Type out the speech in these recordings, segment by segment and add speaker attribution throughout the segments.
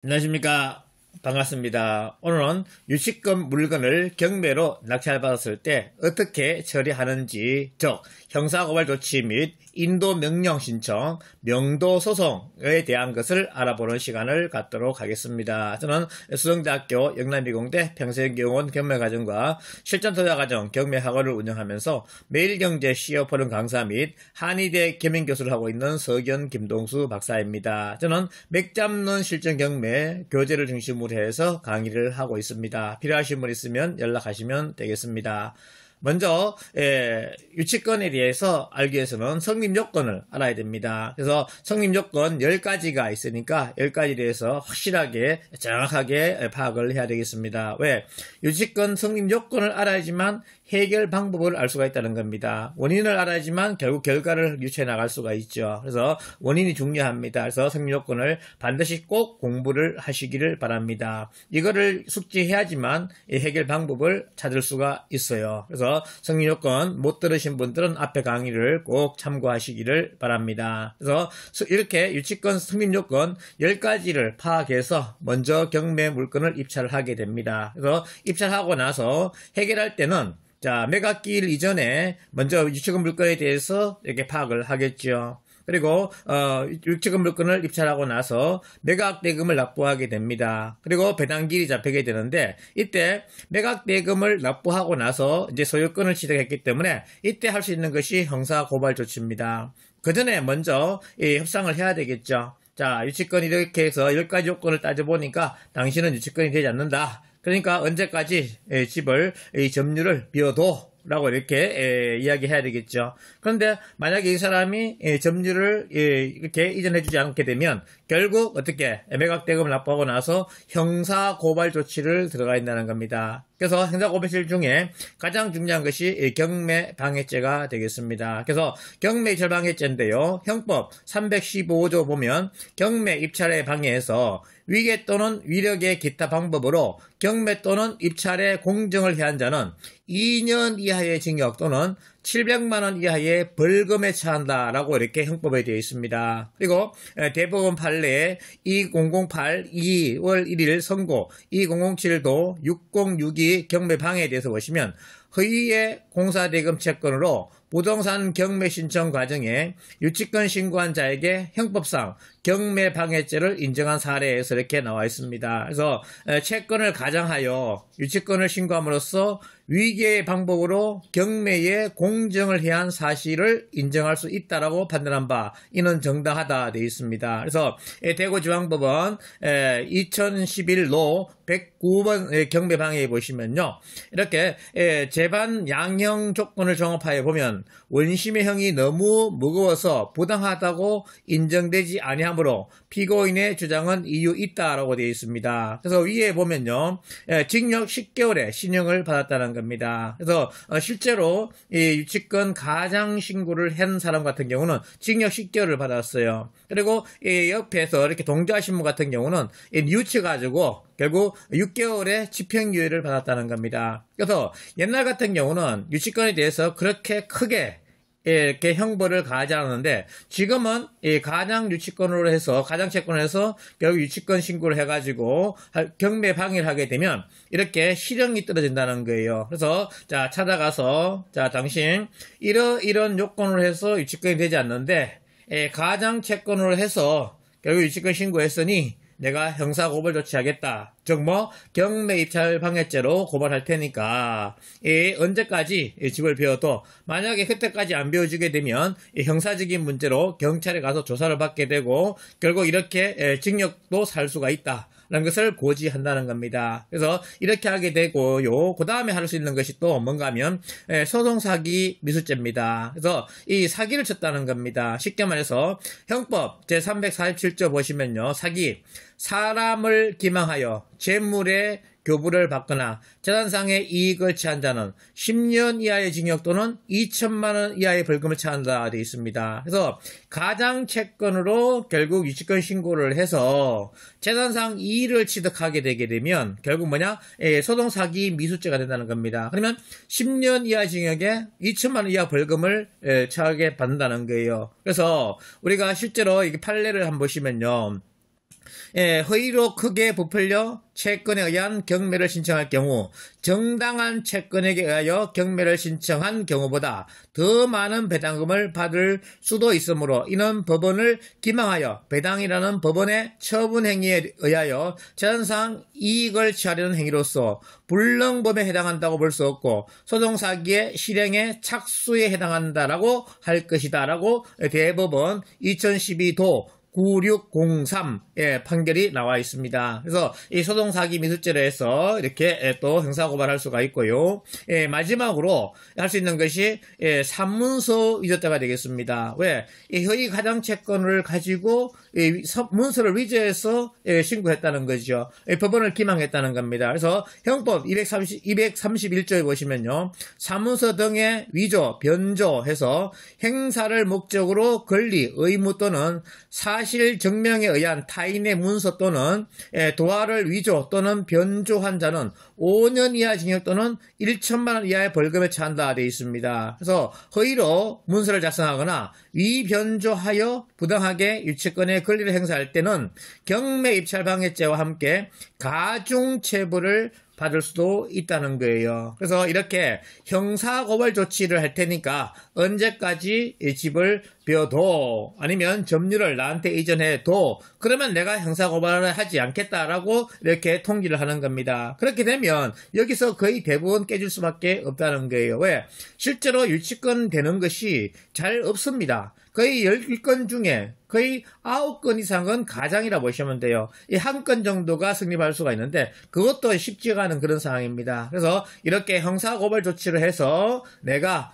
Speaker 1: 안녕하십니까. 반갑습니다. 오늘은 유치권 물건을 경매로 낙찰받았을 때 어떻게 처리하는지, 즉 형사고발 조치 및 인도명령 신청, 명도소송에 대한 것을 알아보는 시간을 갖도록 하겠습니다. 저는 수성대학교 영남이공대 평생교원 경매과정과 실전투자과정 경매학원을 운영하면서 매일경제 CEO4름 강사 및 한의대 겸임교수를 하고 있는 서견 김동수 박사입니다. 저는 맥 잡는 실전 경매 교재를 중심으로 해서 강의를 하고 있습니다. 필요하신 분 있으면 연락하시면 되겠습니다. 먼저 유치권에 대해서 알기 위해서는 성립요건을 알아야 됩니다. 그래서 성립요건 10가지가 있으니까 10가지에 대해서 확실하게 정확하게 파악을 해야 되겠습니다. 왜? 유치권 성립요건을 알아야지만 해결 방법을 알 수가 있다는 겁니다. 원인을 알아야지만 결국 결과를 유추해 나갈 수가 있죠. 그래서 원인이 중요합니다. 그래서 성립요건을 반드시 꼭 공부를 하시기를 바랍니다. 이거를 숙지해야지만 해결 방법을 찾을 수가 있어요. 그래서 성립요건 못 들으신 분들은 앞에 강의를 꼭 참고하시기를 바랍니다. 그래서 이렇게 유치권 성립요건 10가지를 파악해서 먼저 경매 물건을 입찰을 하게 됩니다. 그래서 입찰하고 나서 해결할 때는 매각기일 이전에 먼저 유치권 물건에 대해서 이렇게 파악을 하겠죠. 그리고 유치권 물건을 입찰하고 나서 매각 대금을 납부하게 됩니다. 그리고 배당기일이 잡히게 되는데 이때 매각 대금을 납부하고 나서 이제 소유권을 취득했기 때문에 이때 할 수 있는 것이 형사 고발 조치입니다. 그 전에 먼저 협상을 해야 되겠죠. 유치권 이렇게 해서 10가지 요건을 따져보니까 당신은 유치권이 되지 않는다. 그러니까 언제까지 집을 점유를 비워둬 라고 이렇게 이야기해야 되겠죠. 그런데 만약에 이 사람이 점유를 이렇게 이전해주지 않게 되면 결국 어떻게 매각대금을 납부하고 나서 형사고발 조치를 들어가 있다는 겁니다. 그래서 형사고발실 중에 가장 중요한 것이 경매방해죄가 되겠습니다. 그래서 경매입찰방해죄인데요. 형법 315조 보면 경매 입찰에 방해해서 위계 또는 위력의 기타 방법으로 경매 또는 입찰에 공정을 해한 자는 2년 이하의 징역 또는 700만 원 이하의 벌금에 처한다라고 이렇게 형법에 되어 있습니다. 그리고 대법원 판례 2008 2월 1일 선고 2007도 6062 경매 방해에 대해서 보시면 허위의 공사대금 채권으로 부동산 경매 신청 과정에 유치권 신고한 자에게 형법상 경매 방해죄를 인정한 사례에서 이렇게 나와 있습니다. 그래서 채권을 가장하여 유치권을 신고함으로써 위계의 방법으로 경매에 공정을 해야 한 사실을 인정할 수 있다라고 판단한 바 이는 정당하다 되어 있습니다. 그래서 대구지방법원 2011로 109번 경매방해에 보시면요. 이렇게 재반 양형 조건을 종합하여 보면 원심의 형이 너무 무거워서 부당하다고 인정되지 아니하므로 피고인의 주장은 이유 있다라고 되어 있습니다. 그래서 위에 보면요. 징역 10개월의 신형을 받았다는 겁니다. 그래서 실제로 이 유치권 가장 신고를 한 사람 같은 경우는 징역 10개월을 받았어요. 그리고 옆에서 이렇게 동조하신 분 같은 경우는 뉘우쳐가지고 결국 6개월의 집행유예를 받았다는 겁니다. 그래서 옛날 같은 경우는 유치권에 대해서 그렇게 크게 이렇게 형벌을 가하지 않았는데 지금은 가장 유치권으로 해서 가장 채권을 해서 결국 유치권 신고를 해가지고 경매 방해를 하게 되면 이렇게 실형이 떨어진다는 거예요. 그래서 찾아가서 당신 이런 요건으로 해서 유치권이 되지 않는데 가장 채권으로 해서 결국 유치권 신고했으니 내가 형사고발 조치하겠다. 즉 경매 입찰 방해죄로 고발할 테니까 언제까지 집을 비워도 만약에 그때까지 안 비워주게 되면 형사적인 문제로 경찰에 가서 조사를 받게 되고 결국 이렇게 징역도 살 수가 있다. 라는 것을 고지한다는 겁니다. 그래서 이렇게 하게 되고요. 그 다음에 할 수 있는 것이 또 뭔가 하면 소송사기 미수죄입니다. 그래서 이 사기를 쳤다는 겁니다. 쉽게 말해서 형법 제347조 보시면요. 사기, 사람을 기망하여 재물의 교부를 받거나 재산상의 이익을 취한 자는 10년 이하의 징역 또는 2천만 원 이하의 벌금을 처한다 되어 있습니다. 그래서 가장 채권으로 결국 유치권 신고를 해서 재산상 이익을 취득하게 되게 되면 결국 소송사기 미수죄가 된다는 겁니다. 그러면 10년 이하 징역에 2천만 원 이하 벌금을 처하게 받는다는 거예요. 그래서 우리가 실제로 이게 판례를 한번 보시면요. 허위로 크게 부풀려 채권에 의한 경매를 신청할 경우 정당한 채권에게 의하여 경매를 신청한 경우보다 더 많은 배당금을 받을 수도 있으므로 이는 법원을 기망하여 배당이라는 법원의 처분 행위에 의하여 재산상 이익을 취하려는 행위로서 불능범에 해당한다고 볼 수 없고 소송사기의 실행의 착수에 해당한다라고 할 것이다라고 대법원 2012도 9603의 판결이 나와 있습니다. 그래서 이 소송사기 미수죄로 해서 이렇게 또 형사고발할 수가 있고요. 마지막으로 할 수 있는 것이 산문서 위조죄가 되겠습니다. 왜? 이 허위 가장채권을 가지고 문서를 위조해서 신고했다는 거죠. 법원을 기망했다는 겁니다. 그래서 형법 231조에 보시면요. 사문서 등의 위조, 변조해서 행사를 목적으로 권리, 의무 또는 사실 증명에 의한 타인의 문서 또는 도화를 위조 또는 변조한 자는 5년 이하 징역 또는 1천만 원 이하의 벌금에 처한다 되어 있습니다. 그래서 허위로 문서를 작성하거나 위변조하여 부당하게 유치권의 권리를 행사할 때는 경매 입찰 방해죄와 함께 가중체불을 받을 수도 있다는 거예요. 그래서 이렇게 형사고발 조치를 할 테니까 언제까지 집을 비워둬 아니면 점유를 나한테 이전해둬 그러면 내가 형사고발을 하지 않겠다라고 이렇게 통지를 하는 겁니다. 그렇게 되면 여기서 거의 대부분 깨질 수밖에 없다는 거예요. 왜? 실제로 유치권 되는 것이 잘 없습니다. 거의 10건 중에 거의 9건 이상은 가장이라 보시면 돼요. 이 한 건 정도가 성립할 수가 있는데 그것도 쉽지가 않은 그런 상황입니다. 그래서 이렇게 형사고발 조치를 해서 내가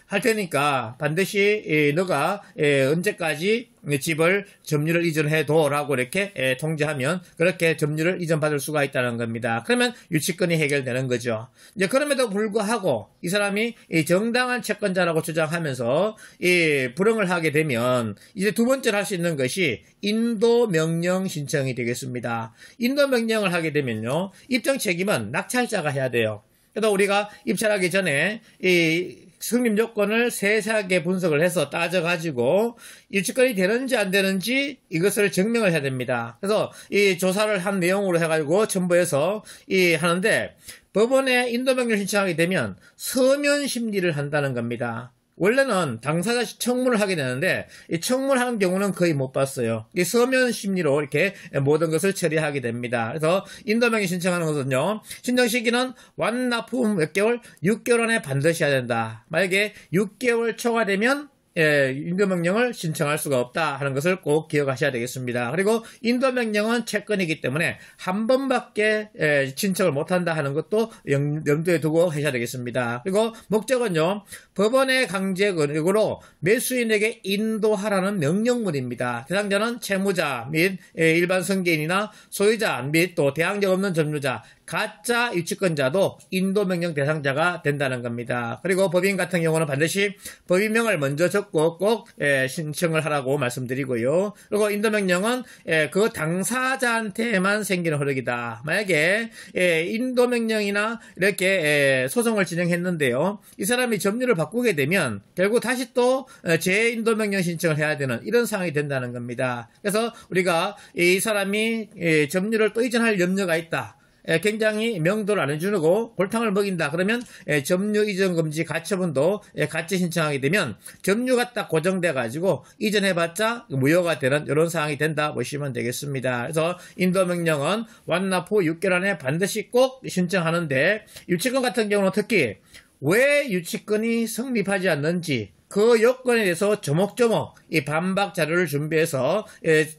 Speaker 1: 할 테니까 반드시 너가 언제까지 집을 점유를 이전해둬라고 이렇게 통지하면 그렇게 점유를 이전받을 수가 있다는 겁니다. 그러면 유치권이 해결되는 거죠. 이제 그럼에도 불구하고 이 사람이 정당한 채권자라고 주장하면서 불응을 하게 되면 이제 두 번째로 할 수 있는 것이 인도명령 신청이 되겠습니다. 인도명령을 하게 되면요. 입증 책임은 낙찰자가 해야 돼요. 그래서 우리가 입찰하기 전에 승립 요건을 세세하게 분석을 해서 따져가지고 유치권이 되는지 안 되는지 이것을 증명을 해야 됩니다. 그래서 이 조사를 한 내용으로 해가지고 첨부해서 하는데 법원에 인도명령 신청하게 되면 서면 심리를 한다는 겁니다. 원래는 당사자 청문을 하게 되는데 이 청문하는 경우는 거의 못 봤어요. 이 서면 심리로 이렇게 모든 것을 처리하게 됩니다. 그래서 인도명령 신청하는 것은요. 신청 시기는 완납후 몇 개월? 6개월 안에 반드시 해야 된다. 만약에 6개월 초과되면 인도명령을 신청할 수가 없다 하는 것을 꼭 기억하셔야 되겠습니다. 그리고 인도명령은 채권이기 때문에 한 번밖에 신청을 못한다 하는 것도 염두에 두고 하셔야 되겠습니다. 그리고 목적은요. 법원의 강제 권력으로 매수인에게 인도하라는 명령문입니다. 대상자는 채무자 및 일반 승계인이나 소유자 및 또 대항력 없는 점유자 가짜 유치권자도 인도명령 대상자가 된다는 겁니다. 그리고 법인 같은 경우는 반드시 법인명을 먼저 적고 꼭 신청을 하라고 말씀드리고요. 그리고 인도명령은 그 당사자한테만 생기는 효력이다. 만약에 인도명령이나 이렇게 소송을 진행했는데요. 이 사람이 점유를 바꾸게 되면 결국 다시 또 재인도명령 신청을 해야 되는 이런 상황이 된다는 겁니다. 그래서 우리가 이 사람이 점유를 또 이전할 염려가 있다. 굉장히 명도를 안 해주고 골탕을 먹인다. 그러면 점유 이전 금지 가처분도 같이 신청하게 되면 점유가 딱 고정돼 가지고 이전해봤자 무효가 되는 이런 상황이 된다 보시면 되겠습니다. 그래서 인도명령은 완납 후 6개월 안에 반드시 꼭 신청하는데 유치권 같은 경우는 특히 왜 유치권이 성립하지 않는지 그 요건에 대해서 조목조목 이 반박 자료를 준비해서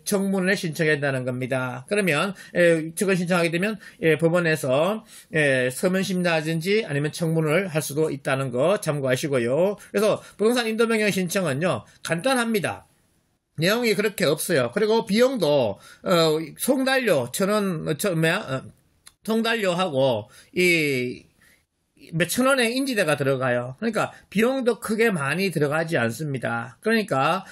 Speaker 1: 청문을 신청해야 한다는 겁니다. 그러면 유치권 신청하게 되면 법원에서 서면 심리하든지 아니면 청문을 할 수도 있다는 거 참고하시고요. 그래서 부동산 인도명령 신청은요 간단합니다. 내용이 그렇게 없어요. 그리고 비용도 송달료 1,000원 송달료하고 몇천 원의 인지대가 들어가요. 그러니까 비용도 크게 많이 들어가지 않습니다. 그러니까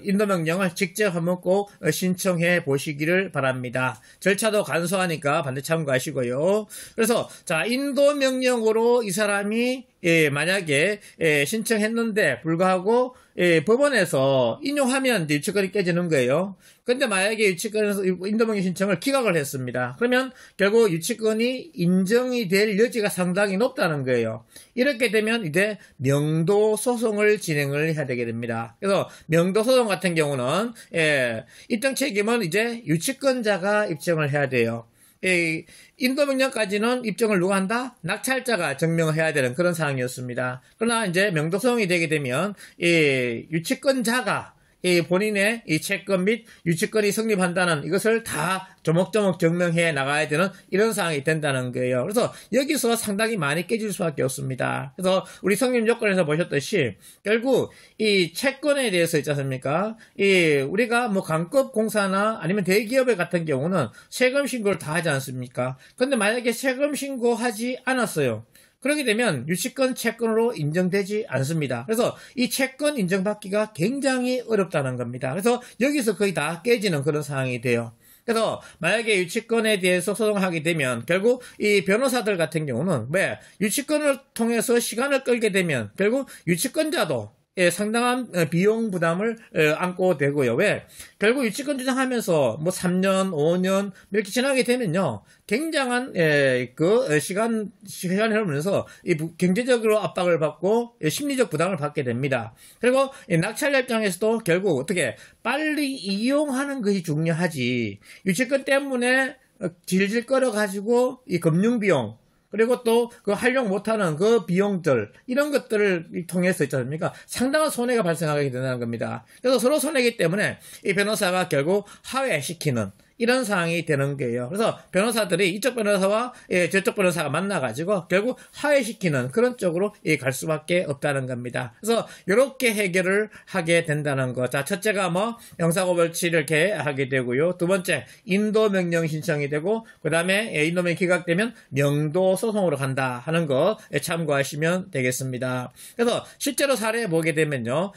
Speaker 1: 인도명령을 직접 한번 꼭 신청해 보시기를 바랍니다. 절차도 간소하니까 반드시 참고하시고요. 그래서 자 인도명령으로 이 사람이 만약에 신청했는데 불구하고 법원에서 인용하면 이제 유치권이 깨지는 거예요. 근데 만약에 유치권에서 인도명령 신청을 기각을 했습니다. 그러면 결국 유치권이 인정이 될 여지가 상당히 높다는 거예요. 이렇게 되면 이제 명도 소송을 진행을 해야 되게 됩니다. 그래서 명도 소송 같은 경우는 입증 책임은 이제 유치권자가 입증을 해야 돼요. 인도명령까지는 입증을 누가 한다? 낙찰자가 증명을 해야 되는 그런 상황이었습니다. 그러나 이제 명도소송이 되게 되면 유치권자가 본인의 이 채권 및 유치권이 성립한다는 이것을 다 조목조목 증명해 나가야 되는 이런 상황이 된다는 거예요. 그래서 여기서 상당히 많이 깨질 수밖에 없습니다. 그래서 우리 성립 요건에서 보셨듯이 결국 이 채권에 대해서 있지 않습니까? 우리가 뭐 강급 공사나 아니면 대기업에 같은 경우는 세금 신고를 다 하지 않습니까? 근데 만약에 세금 신고하지 않았어요. 그렇게 되면 유치권 채권으로 인정되지 않습니다. 그래서 이 채권 인정받기가 굉장히 어렵다는 겁니다. 그래서 여기서 거의 다 깨지는 그런 상황이 돼요. 그래서 만약에 유치권에 대해서 소송하게 되면 결국 이 변호사들 같은 경우는 유치권을 통해서 시간을 끌게 되면 결국 유치권자도 상당한 비용 부담을 안고 되고요. 왜? 결국 유치권 주장하면서 뭐 3년, 5년 이렇게 지나게 되면요. 굉장한 시간이 흐르면서 경제적으로 압박을 받고 심리적 부담을 받게 됩니다. 그리고 낙찰자 입장에서도 결국 어떻게 빨리 이용하는 것이 중요하지. 유치권 때문에 질질 끌어가지고 이 금융비용 그리고 또 그 활용 못하는 그 비용들 이런 것들을 통해서 있지 않습니까? 상당한 손해가 발생하게 된다는 겁니다. 그래서 서로 손해이기 때문에 이 변호사가 결국 하회시키는 이런 상황이 되는 거예요. 그래서 변호사들이 이쪽 변호사와 저쪽 변호사가 만나가지고 결국 하회시키는 그런 쪽으로 갈 수밖에 없다는 겁니다. 그래서 이렇게 해결을 하게 된다는 거. 자, 첫째가 뭐 형사고발치를 이렇게 하게 되고요. 두 번째 인도명령 신청이 되고 그 다음에 인도명령 기각되면 명도 소송으로 간다 하는 거 참고하시면 되겠습니다. 그래서 실제로 사례 보게 되면요.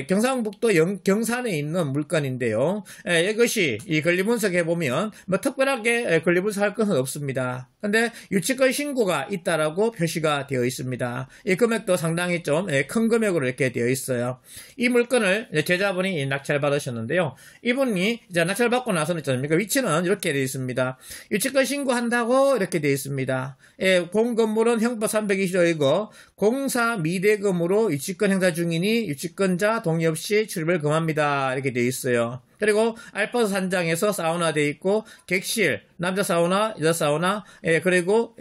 Speaker 1: 경상북도 경산에 있는 물건인데요. 이것이 이 권리분석에 보면 뭐 특별하게 권리분석할 것은 없습니다. 근데 유치권 신고가 있다라고 표시가 되어 있습니다. 이 금액도 상당히 좀 큰 금액으로 이렇게 되어 있어요. 이 물건을 제자분이 낙찰 받으셨는데요. 이분이 이제 낙찰 받고 나서는 있습니까? 위치는 이렇게 되어 있습니다. 유치권 신고한다고 이렇게 되어 있습니다. 본 건물은 형법 320조이고 공사 미대금으로 유치권 행사 중이니 유치권자 동의 없이 출입을 금합니다. 이렇게 되어 있어요. 그리고 알파스 산장에서 사우나 돼 있고 객실, 남자 사우나, 여자 사우나, 그리고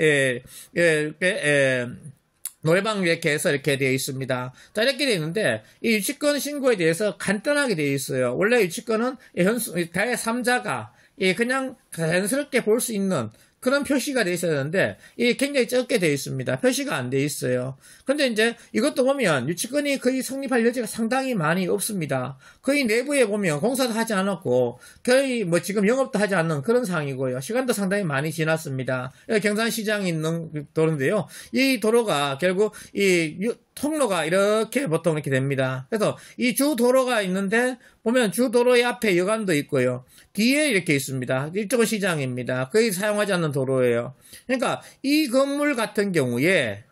Speaker 1: 노래방 이렇게 해서 이렇게 되어 있습니다. 자, 이렇게 되어 있는데 이 유치권 신고에 대해서 간단하게 되어 있어요. 원래 유치권은 제3자가 그냥 자연스럽게 볼 수 있는 그런 표시가 되어 있어야 되는데 이게 굉장히 적게 되어 있습니다. 표시가 안 되어 있어요. 근데 이제 이것도 보면 유치권이 거의 성립할 여지가 상당히 많이 없습니다. 거의 내부에 보면 공사도 하지 않았고 거의 뭐 지금 영업도 하지 않는 그런 상황이고요. 시간도 상당히 많이 지났습니다. 경산시장이 있는 도로인데요. 이 도로가 결국 통로가 이렇게 보통 이렇게 됩니다. 그래서 이 주 도로가 있는데 보면 주 도로의 앞에 여관도 있고요. 뒤에 이렇게 있습니다. 이쪽은 시장입니다. 거의 사용하지 않는 도로예요. 그러니까 이 건물 같은 경우에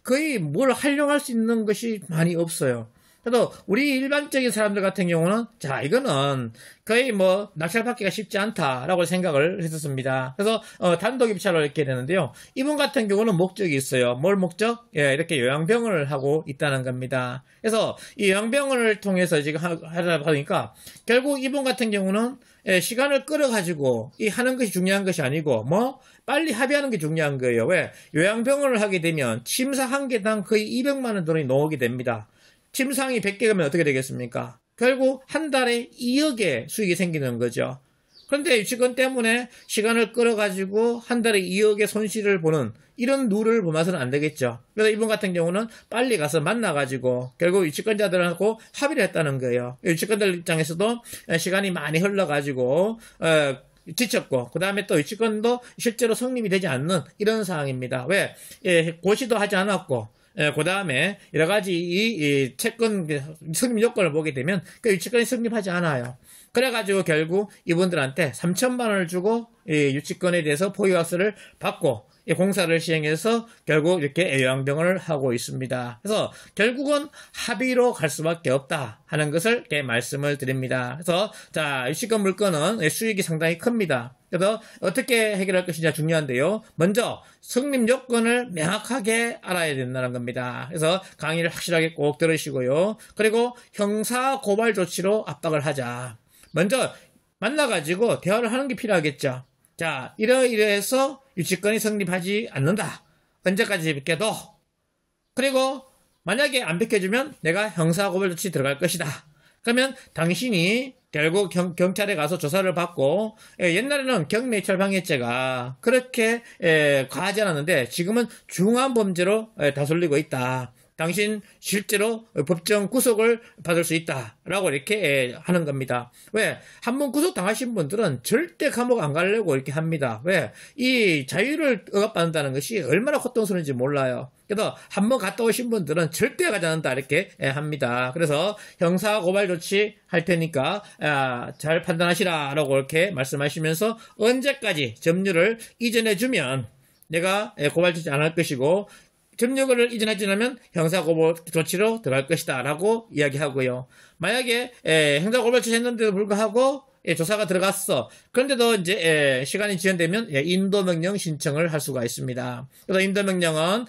Speaker 1: 거의 뭘 활용할 수 있는 것이 많이 없어요. 그래도 우리 일반적인 사람들 같은 경우는 자 이거는 거의 뭐 낙찰받기가 쉽지 않다라고 생각을 했었습니다. 그래서 단독 입찰을 이렇게 되는데요. 이분 같은 경우는 목적이 있어요. 뭘 목적? 이렇게 요양병원을 하고 있다는 겁니다. 그래서 이 요양병원을 통해서 지금 하다 보니까 결국 이분 같은 경우는 시간을 끌어가지고 하는 것이 중요한 것이 아니고 빨리 합의하는 게 중요한 거예요. 왜? 요양병원을 하게 되면 침사 한 개당 거의 200만 원 돈이 나오게 됩니다. 침상이 100개면 어떻게 되겠습니까? 결국 한 달에 2억의 수익이 생기는 거죠. 그런데 유치권 때문에 시간을 끌어가지고 한 달에 2억의 손실을 보는 이런 룰을 보면서는 안 되겠죠. 그래서 이분 같은 경우는 빨리 가서 만나가지고 결국 유치권자들하고 합의를 했다는 거예요. 유치권들 입장에서도 시간이 많이 흘러가지고 지쳤고 그 다음에 또 유치권도 실제로 성립이 되지 않는 이런 상황입니다. 왜? 고시도 하지 않았고 그 다음에 여러 가지 이 채권 성립 요건을 보게 되면 그 유치권이 성립하지 않아요. 그래가지고 결국 이분들한테 3천만 원을 주고 이 유치권에 대해서 포위학서를 받고 이 공사를 시행해서 결국 이렇게 요양병원을 하고 있습니다. 그래서 결국은 합의로 갈 수밖에 없다 하는 것을 이렇게 말씀을 드립니다. 그래서 자, 유치권 물건은 수익이 상당히 큽니다. 그래서 어떻게 해결할 것이냐 중요한데요. 먼저 성립 요건을 명확하게 알아야 된다는 겁니다. 그래서 강의를 확실하게 꼭 들으시고요. 그리고 형사 고발 조치로 압박을 하자. 먼저 만나가지고 대화를 하는 게 필요하겠죠. 자, 이러해서 유치권이 성립하지 않는다. 언제까지 비켜도. 그리고 만약에 안 비켜주면 내가 형사고발 조치 들어갈 것이다. 그러면 당신이 결국 경찰에 가서 조사를 받고 옛날에는 경매철방해죄가 그렇게 과하지 않았는데 지금은 중한 범죄로 다솔리고 있다. 당신 실제로 법정 구속을 받을 수 있다라고 이렇게 하는 겁니다. 왜? 한번 구속 당하신 분들은 절대 감옥 안 가려고 이렇게 합니다. 왜? 이 자유를 억압받는다는 것이 얼마나 고통스러운지 몰라요. 그래서 한번 갔다 오신 분들은 절대 가지 않는다 이렇게 합니다. 그래서 형사 고발 조치 할 테니까 잘 판단하시라라고 이렇게 말씀하시면서 언제까지 점유를 이전해 주면 내가 고발 조치 안 할 것이고 점유를 이전하지 않으면 형사고발 조치로 들어갈 것이다 라고 이야기하고요. 만약에 형사고발 조치 했는데도 불구하고 조사가 들어갔어. 그런데도 이제 시간이 지연되면 인도명령 신청을 할 수가 있습니다. 그래서 인도명령은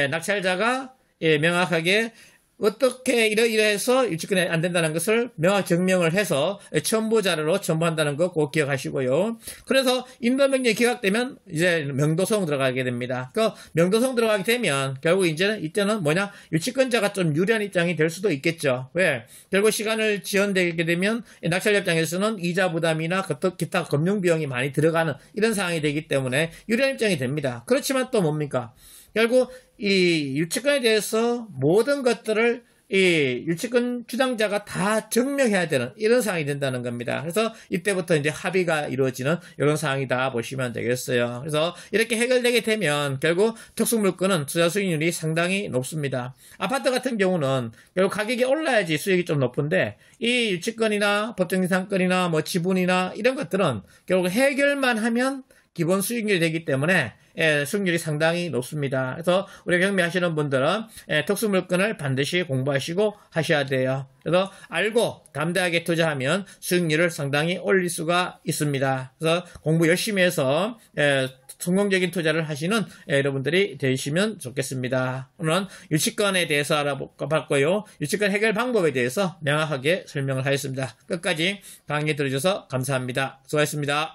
Speaker 1: 낙찰자가 명확하게 어떻게 이래서 유치권이 안 된다는 것을 명확히 증명을 해서 첨부 자료로 첨부한다는 거 꼭 기억하시고요. 그래서 인도명령이 기각되면 이제 명도소송 들어가게 됩니다. 그 명도소송 들어가게 되면 결국 이때는 뭐냐 유치권자가 좀 유리한 입장이 될 수도 있겠죠. 왜? 결국 시간을 지연되게 되면 낙찰자 입장에서는 이자 부담이나 기타 금융 비용이 많이 들어가는 이런 상황이 되기 때문에 유리한 입장이 됩니다. 그렇지만 또 뭡니까? 결국 이 유치권에 대해서 모든 것들을 이 유치권 주장자가 다 증명해야 되는 이런 상황이 된다는 겁니다. 그래서 이때부터 이제 합의가 이루어지는 이런 상황이다 보시면 되겠어요. 그래서 이렇게 해결되게 되면 결국 특수물건은 투자 수익률이 상당히 높습니다. 아파트 같은 경우는 결국 가격이 올라야지 수익이 좀 높은데 이 유치권이나 법정지상권이나 뭐 지분이나 이런 것들은 결국 해결만 하면 기본 수익률이 되기 때문에 수익률이 상당히 높습니다. 그래서 우리 경매하시는 분들은 특수물건을 반드시 공부하시고 하셔야 돼요. 그래서 알고 담대하게 투자하면 수익률을 상당히 올릴 수가 있습니다. 그래서 공부 열심히 해서 성공적인 투자를 하시는 여러분들이 되시면 좋겠습니다. 오늘은 유치권에 대해서 알아봤고요. 유치권 해결 방법에 대해서 명확하게 설명을 하였습니다. 끝까지 강의 들어주셔서 감사합니다. 수고하셨습니다.